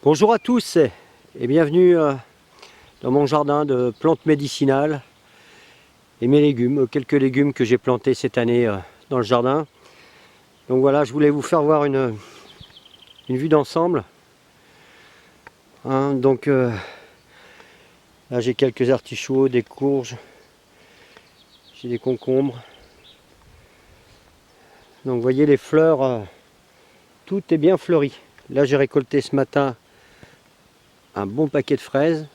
Bonjour à tous et bienvenue dans mon jardin de plantes médicinales et mes légumes, quelques légumes que j'ai plantés cette année dans le jardin. Donc voilà, je voulais vous faire voir une vue d'ensemble. Donc là j'ai quelques artichauts, des courges, j'ai des concombres. Donc vous voyez les fleurs, tout est bien fleuri. Là j'ai récolté ce matin un bon paquet de fraises.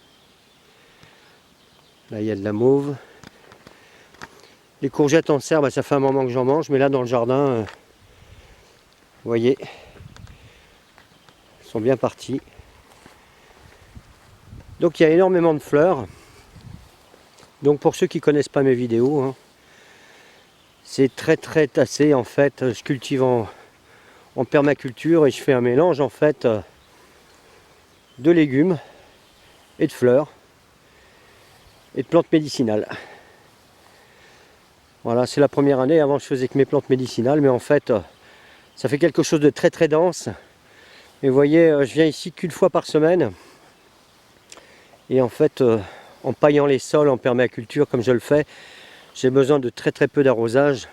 Là il y a de la mauve. Les courgettes en serre, ça fait un moment que j'en mange, mais là dans le jardin, vous voyez, elles sont bien parties. Donc il y a énormément de fleurs. Donc pour ceux qui ne connaissent pas mes vidéos, c'est très tassé en fait. Je cultive en permaculture et je fais un mélange en fait de légumes et de fleurs et de plantes médicinales. Voilà, c'est la première année. Avant je faisais que mes plantes médicinales, mais en fait ça fait quelque chose de très dense. Et vous voyez, je viens ici qu'une fois par semaine. Et en fait, en paillant les sols en permaculture comme je le fais, j'ai besoin de très peu d'arrosage.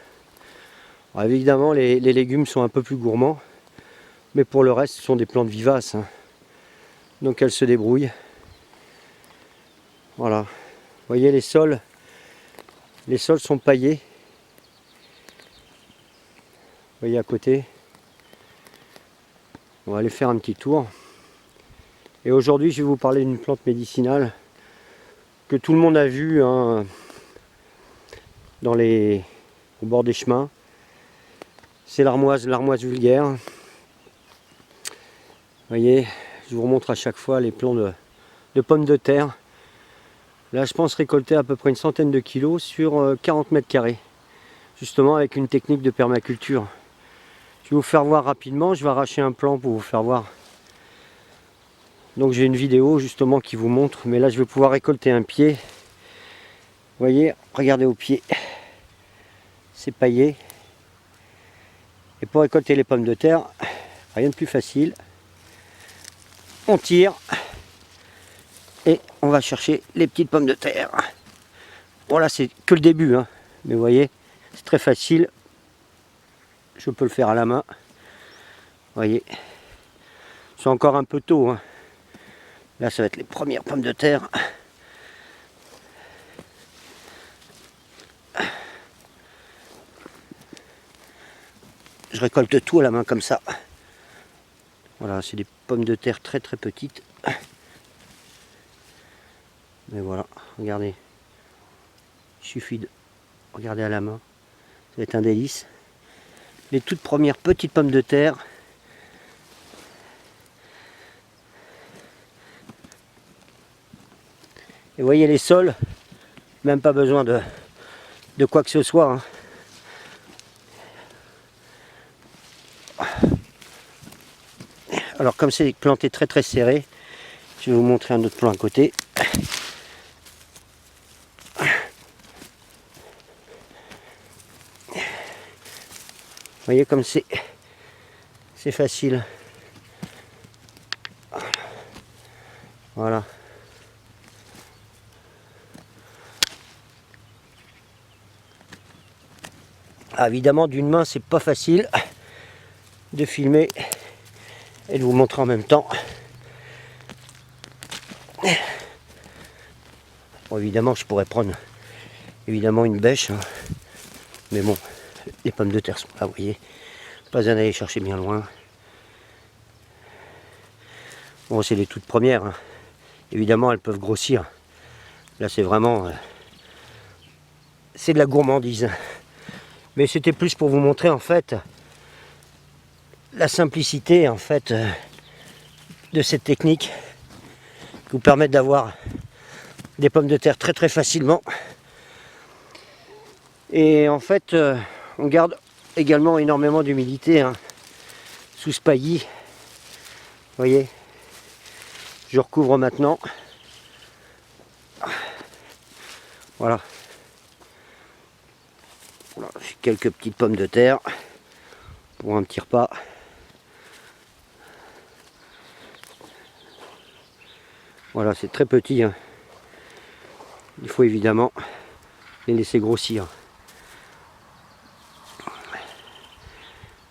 Évidemment, les légumes sont un peu plus gourmands, mais pour le reste, ce sont des plantes vivaces. Donc elles se débrouillent. Voilà. Vous voyez, les sols sont paillés. Vous voyez à côté. On va aller faire un petit tour. Et aujourd'hui, je vais vous parler d'une plante médicinale que tout le monde a vue au bord des chemins. C'est l'armoise vulgaire. Vous voyez, je vous remontre à chaque fois les plants de pommes de terre. Là, je pense récolter à peu près une centaine de kilos sur 40 mètres carrés. Justement avec une technique de permaculture. Je vais vous faire voir rapidement, je vais arracher un plant pour vous faire voir. Donc j'ai une vidéo justement qui vous montre, mais là je vais pouvoir récolter un pied. Vous voyez, regardez au pied. C'est paillé. Et pour récolter les pommes de terre, rien de plus facile. On tire et on va chercher les petites pommes de terre. Voilà, c'est que le début, mais vous voyez, c'est très facile. Je peux le faire à la main. Vous voyez, c'est encore un peu tôt. Là, ça va être les premières pommes de terre. Je récolte tout à la main comme ça. Voilà, c'est des pommes de terre très petites. Mais voilà, regardez. Il suffit de regarder à la main. Ça va être un délice. Les toutes premières petites pommes de terre. Et vous voyez les sols, même pas besoin de quoi que ce soit. Alors comme c'est planté très serré, je vais vous montrer un autre plan à côté. Vous voyez comme c'est facile. Voilà. Évidemment d'une main c'est pas facile de filmer et de vous montrer en même temps. Bon, évidemment je pourrais prendre une bêche, mais bon, les pommes de terre sont là, vous voyez, pas besoin d'aller chercher bien loin. Bon, c'est les toutes premières, évidemment elles peuvent grossir. Là c'est vraiment c'est de la gourmandise, mais c'était plus pour vous montrer en fait la simplicité en fait de cette technique qui vous permet d'avoir des pommes de terre très facilement. Et en fait on garde également énormément d'humidité sous ce paillis. Vous voyez, je recouvre maintenant. Voilà. J'ai quelques petites pommes de terre pour un petit repas. Voilà, c'est très petit, hein. Il faut évidemment les laisser grossir.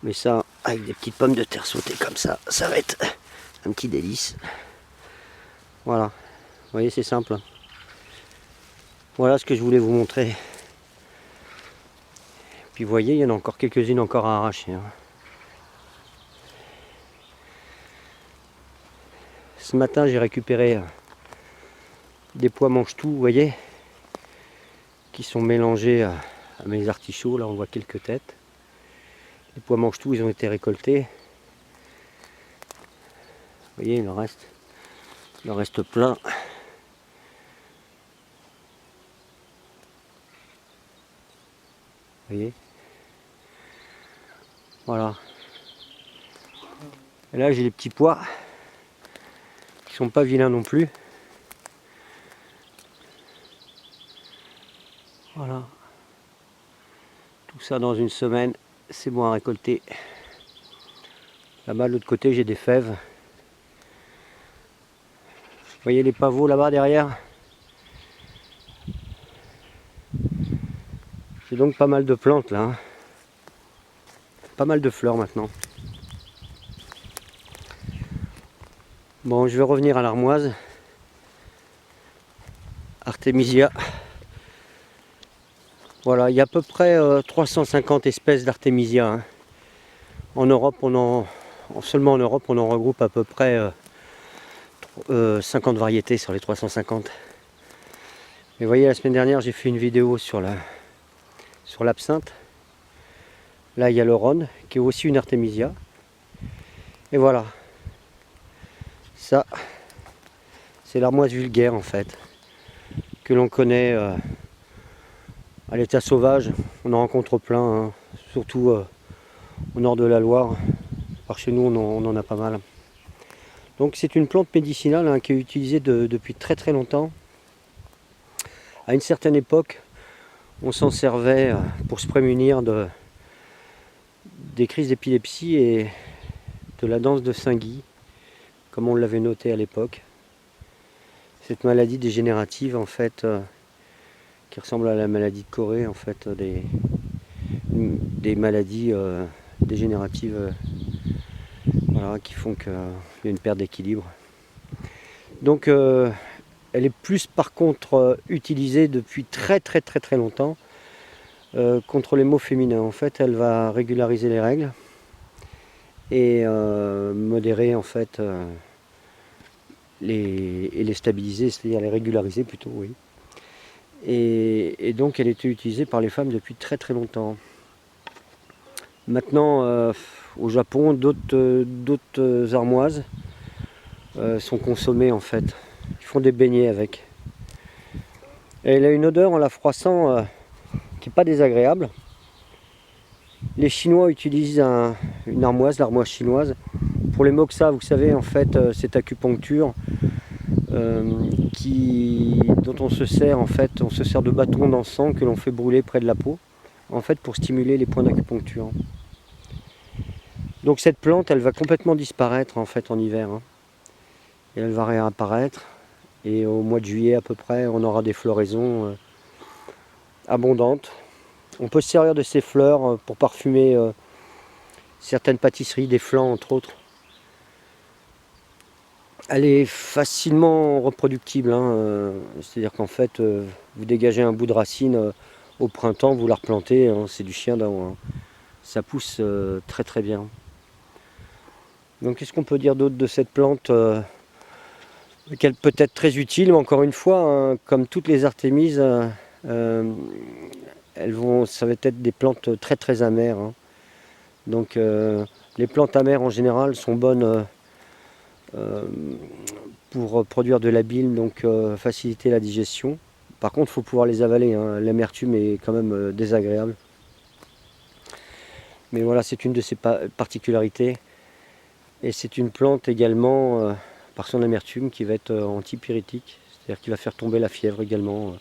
Mais ça, avec des petites pommes de terre sautées comme ça, ça va être un petit délice. Voilà, vous voyez, c'est simple. Voilà ce que je voulais vous montrer. Puis vous voyez, il y en a encore quelques-unes encore à arracher, hein. Ce matin, j'ai récupéré des pois mange-tout, vous voyez, qui sont mélangés à mes artichauts. Là, on voit quelques têtes. Les pois mange-tout, ils ont été récoltés. Vous voyez, il en reste plein. Vous voyez, voilà. Et là, j'ai les petits pois qui sont pas vilains non plus. Voilà. Tout ça dans une semaine, c'est bon à récolter. Là-bas, de l'autre côté, j'ai des fèves. Vous voyez les pavots là-bas derrière? J'ai donc pas mal de plantes là, hein. Pas mal de fleurs maintenant. Bon, je vais revenir à l'armoise. Artémisia. Voilà, il y a à peu près 350 espèces d'artémisia, hein. En Europe, seulement en Europe, on en regroupe à peu près 50 variétés sur les 350. Mais vous voyez, la semaine dernière, j'ai fait une vidéo sur l'absinthe. Là, il y a le Rhône, qui est aussi une artémisia. Et voilà. Ça, c'est l'armoise vulgaire, en fait, que l'on connaît à l'état sauvage. On en rencontre plein, hein, surtout au nord de la Loire. Par chez nous, on en a pas mal. Donc c'est une plante médicinale, hein, qui est utilisée depuis très très longtemps. À une certaine époque, on s'en servait pour se prémunir des crises d'épilepsie et de la danse de Saint-Guy, comme on l'avait noté à l'époque. Cette maladie dégénérative, en fait, qui ressemble à la maladie de Corée, en fait, des maladies dégénératives, voilà, qui font qu'il y a une perte d'équilibre. Donc elle est plus par contre utilisée depuis très très très très longtemps contre les maux féminins. En fait, elle va régulariser les règles et modérer en fait et les stabiliser, c'est-à-dire les régulariser plutôt, oui. Et donc elle était utilisée par les femmes depuis très très longtemps. Maintenant, au Japon, d'autres armoises sont consommées en fait. Ils font des beignets avec. Et elle a une odeur en la froissant qui n'est pas désagréable. Les Chinois utilisent une armoise, l'armoise chinoise. Pour les moxa, vous savez, en fait, cette acupuncture dont on se sert, en fait, on se sert de bâtons d'encens que l'on fait brûler près de la peau, en fait, pour stimuler les points d'acupuncture. Donc cette plante, elle va complètement disparaître en fait en hiver, hein. Et elle va réapparaître. Et au mois de juillet à peu près, on aura des floraisons abondantes. On peut se servir de ces fleurs pour parfumer certaines pâtisseries, des flancs entre autres. Elle est facilement reproductible, hein, c'est-à-dire qu'en fait, vous dégagez un bout de racine au printemps, vous la replantez, hein, c'est du chien d'an, hein. Ça pousse très très bien. Donc qu'est-ce qu'on peut dire d'autre de cette plante qu'elle peut être très utile, mais encore une fois, hein, comme toutes les artémises, ça va être des plantes très très amères, hein. Donc les plantes amères en général sont bonnes pour produire de la bile, donc faciliter la digestion. Par contre, il faut pouvoir les avaler, hein. L'amertume est quand même désagréable. Mais voilà, c'est une de ses particularités. Et c'est une plante également, par son amertume, qui va être antipyrétique, c'est-à-dire qui va faire tomber la fièvre également,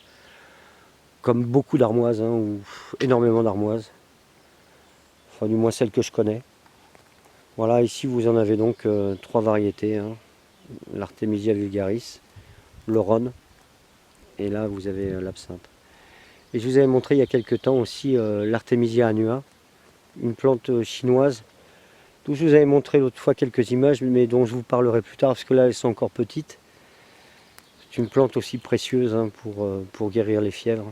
comme beaucoup d'armoises, hein, ou énormément d'armoises. Enfin, du moins celles que je connais. Voilà, ici vous en avez donc 3 variétés, hein. L'Artemisia vulgaris, le Rhône. Et là vous avez l'absinthe. Et je vous avais montré il y a quelques temps aussi l'Artemisia annua, une plante chinoise, dont je vous avais montré l'autre fois quelques images, mais dont je vous parlerai plus tard, parce que là elles sont encore petites. C'est une plante aussi précieuse hein, pour guérir les fièvres,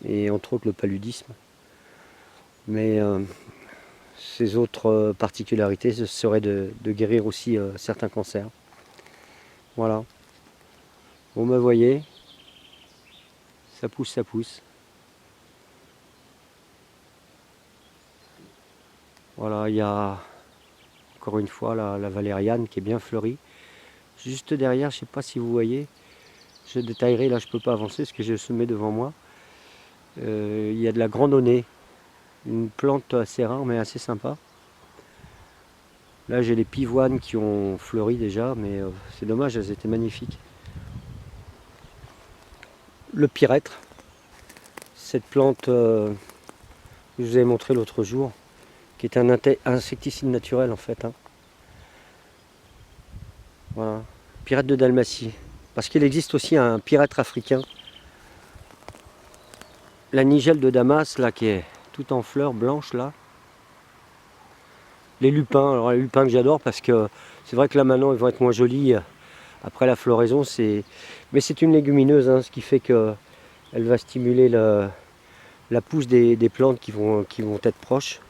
et entre autres le paludisme. Mais ses autres particularités, ce serait de guérir aussi certains cancers. Voilà. Bon ben voyez, ça pousse, ça pousse. Voilà, il y a encore une fois la valériane qui est bien fleurie. Juste derrière, je ne sais pas si vous voyez, je détaillerai, là je ne peux pas avancer parce que j'ai le sommet devant moi. Il y a de la grandonnée, une plante assez rare mais assez sympa. Là j'ai les pivoines qui ont fleuri déjà, mais c'est dommage, elles étaient magnifiques. Le pyrètre, cette plante que je vous avais montré l'autre jour, qui est un insecticide naturel en fait. Hein. Voilà, pyrètre de Dalmatie. Parce qu'il existe aussi un pyrètre africain. La nigelle de Damas, là, qui est tout en fleurs blanches, là. Les lupins, alors les lupins que j'adore parce que c'est vrai que là maintenant ils vont être moins jolis après la floraison. Mais c'est une légumineuse, hein, ce qui fait qu'elle va stimuler la pousse des plantes qui vont être proches.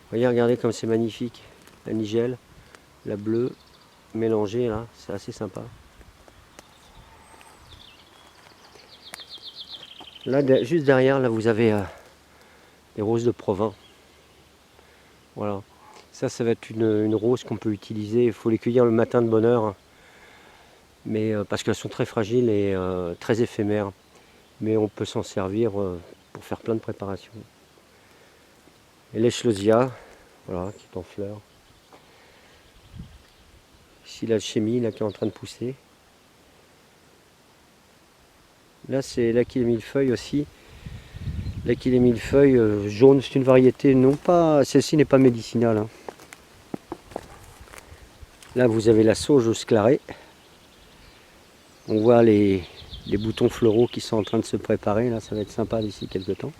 Voyez, regardez comme c'est magnifique. La nigelle, la bleue, mélangée là, c'est assez sympa. Là, juste derrière, là vous avez les roses de Provins. Voilà. Ça va être une rose qu'on peut utiliser. Il faut les cueillir le matin de bonne heure. Mais, parce qu'elles sont très fragiles et très éphémères. Mais on peut s'en servir pour faire plein de préparations. Et l'Eschlosia, voilà, qui est en fleurs. Ici l'alchimie, là, qui est en train de pousser. Là, c'est l'Achille millefeuille aussi. L'Achille millefeuille jaune, c'est une variété, non pas, celle-ci n'est pas médicinale. Hein. Là, vous avez la sauge au sclaré. On voit les boutons floraux qui sont en train de se préparer. Là, ça va être sympa d'ici quelques temps.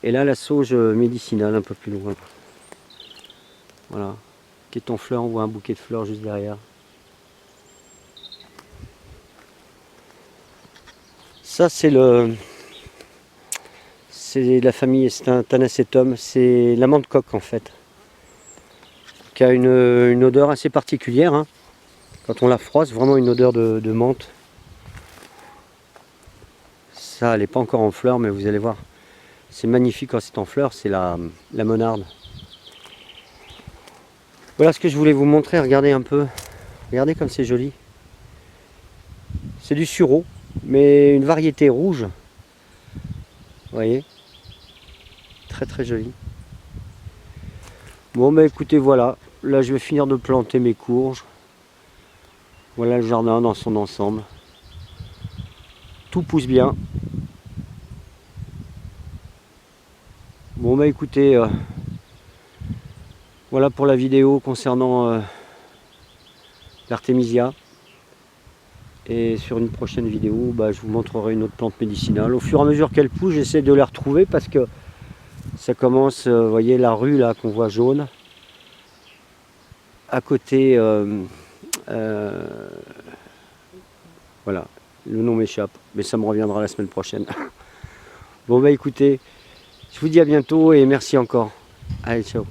Et là, la sauge médicinale, un peu plus loin. Voilà. Qui est en fleurs, on voit un bouquet de fleurs juste derrière. Ça, c'est la famille, c'est un Thanacetum, c'est la menthe coque en fait, qui a une odeur assez particulière, hein. Quand on la froisse, vraiment une odeur de menthe. Ça, elle n'est pas encore en fleurs, mais vous allez voir, c'est magnifique quand c'est en fleurs, c'est la monarde. Voilà ce que je voulais vous montrer, regardez un peu, regardez comme c'est joli. C'est du sureau, mais une variété rouge, vous voyez. Très très joli. Bon bah écoutez, voilà, là je vais finir de planter mes courges. Voilà le jardin dans son ensemble. Tout pousse bien. Bon bah écoutez, voilà pour la vidéo concernant l'Artemisia. Et sur une prochaine vidéo, bah, je vous montrerai une autre plante médicinale. Au fur et à mesure qu'elle pousse, j'essaie de les retrouver parce que ça commence, vous voyez la rue là qu'on voit jaune. À côté, voilà, le nom m'échappe, mais ça me reviendra la semaine prochaine. Bon bah écoutez, je vous dis à bientôt et merci encore. Allez, ciao.